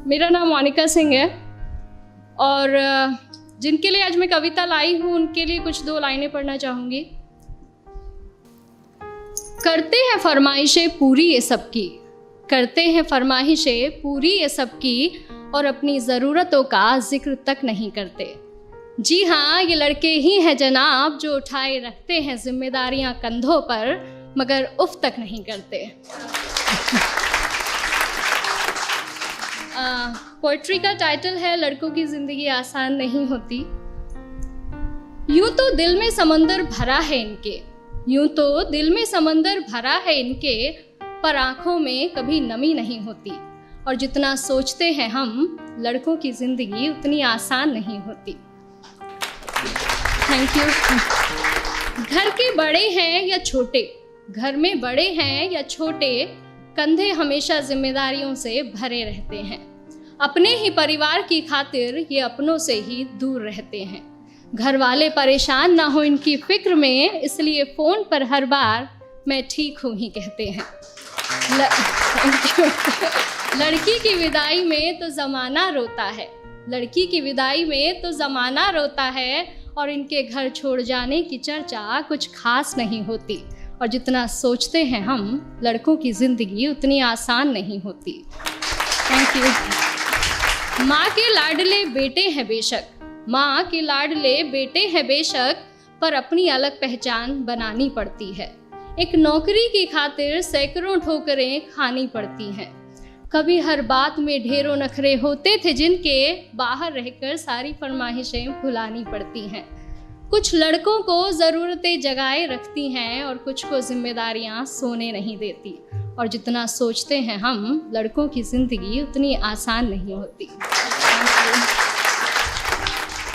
मेरा नाम मोनिका सिंह है और जिनके लिए आज मैं कविता लाई हूँ उनके लिए कुछ 2 लाइनें पढ़ना चाहूँगी। करते हैं फरमाइशें पूरी ये सबकी, करते हैं फरमाइशें पूरी ये सबकी, और अपनी ज़रूरतों का जिक्र तक नहीं करते। जी हाँ, ये लड़के ही हैं जनाब जो उठाए रखते हैं जिम्मेदारियाँ कंधों पर, मगर उफ तक नहीं करते। पोइट्री का टाइटल है लड़कों की ज़िंदगी आसान नहीं होती। यूं तो दिल में समंदर भरा है इनके, यूं तो दिल में समंदर भरा है इनके, पर आँखों में कभी नमी नहीं होती। और जितना सोचते हैं हम, लड़कों की ज़िंदगी उतनी आसान नहीं होती। Thank you. घर के बड़े हैं या छोटे, घर में बड़े हैं या छोटे, कंधे हमेशा जिम्मेदारियों से भरे रहते हैं। अपने ही परिवार की खातिर ये अपनों से ही दूर रहते हैं। घर वाले परेशान ना हो इनकी फिक्र में, इसलिए फ़ोन पर हर बार मैं ठीक हूँ ही कहते हैं। लड़की की विदाई में तो ज़माना रोता है, लड़की की विदाई में तो ज़माना रोता है, और इनके घर छोड़ जाने की चर्चा कुछ खास नहीं होती। और जितना सोचते हैं हम, लड़कों की ज़िंदगी उतनी आसान नहीं होती। Thank you. माँ के लाडले बेटे हैं बेशक, माँ के लाडले बेटे हैं बेशक, पर अपनी अलग पहचान बनानी पड़ती है। एक नौकरी की खातिर सैकड़ों ठोकरें खानी पड़ती हैं। कभी हर बात में ढेरों नखरे होते थे जिनके, बाहर रहकर सारी फरमाइशें भुलानी पड़ती हैं। कुछ लड़कों को ज़रूरतें जगाए रखती हैं और कुछ को जिम्मेदारियां सोने नहीं देती। और जितना सोचते हैं हम, लड़कों की ज़िंदगी उतनी आसान नहीं होती।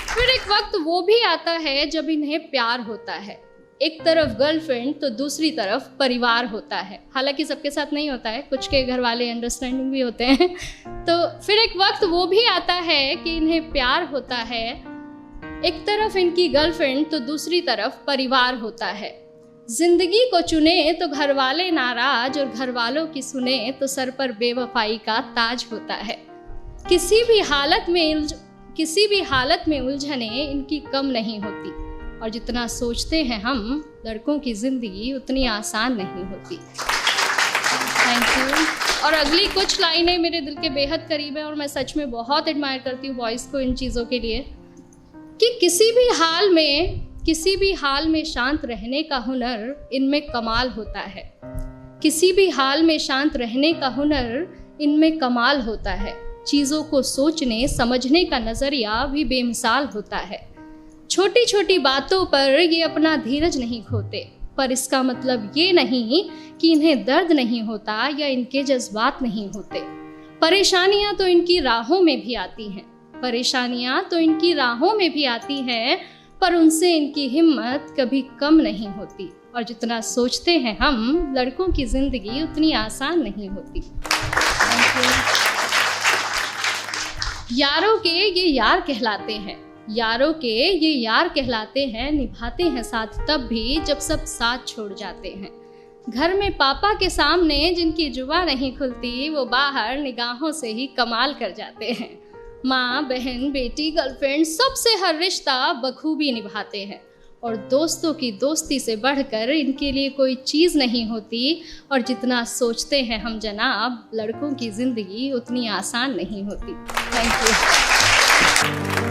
फिर एक वक्त वो भी आता है जब इन्हें प्यार होता है। एक तरफ गर्लफ्रेंड तो दूसरी तरफ परिवार होता है। हालांकि सबके साथ नहीं होता है, कुछ के घर वाले अंडरस्टैंडिंग भी होते हैं। तो फिर एक वक्त वो भी आता है कि इन्हें प्यार होता है। एक तरफ इनकी गर्लफ्रेंड तो दूसरी तरफ परिवार होता है। जिंदगी को चुने तो घर वाले नाराज, और घर वालों की सुने तो सर पर बेवफाई का ताज होता है। किसी भी हालत में उलझने इनकी कम नहीं होती। और जितना सोचते हैं हम, लड़कों की ज़िंदगी उतनी आसान नहीं होती। Thank you. और अगली कुछ लाइनें मेरे दिल के बेहद करीब है और मैं सच में बहुत एडमायर करती हूँ बॉयज़ को इन चीज़ों के लिए, कि किसी भी हाल में शांत रहने का हुनर इनमें कमाल होता है। किसी भी हाल में शांत रहने का हुनर इनमें कमाल होता है। चीज़ों को सोचने समझने का नज़रिया भी बेमिसाल होता है। छोटी छोटी बातों पर ये अपना धीरज नहीं खोते, पर इसका मतलब ये नहीं कि इन्हें दर्द नहीं होता या इनके जज्बात नहीं होते। परेशानियां तो इनकी राहों में भी आती हैं, परेशानियां तो इनकी राहों में भी आती हैं, पर उनसे इनकी हिम्मत कभी कम नहीं होती। और जितना सोचते हैं हम, लड़कों की ज़िंदगी उतनी आसान नहीं होती। यारों के ये यार कहलाते हैं, यारों के ये यार कहलाते हैं, निभाते हैं साथ तब भी जब सब साथ छोड़ जाते हैं। घर में पापा के सामने जिनकी जुबान नहीं खुलती, वो बाहर निगाहों से ही कमाल कर जाते हैं। माँ, बहन, बेटी, गर्लफ्रेंड, सबसे हर रिश्ता बखूबी निभाते हैं। और दोस्तों की दोस्ती से बढ़कर इनके लिए कोई चीज़ नहीं होती। और जितना सोचते हैं हम जनाब, लड़कों की ज़िंदगी उतनी आसान नहीं होती। Thank you.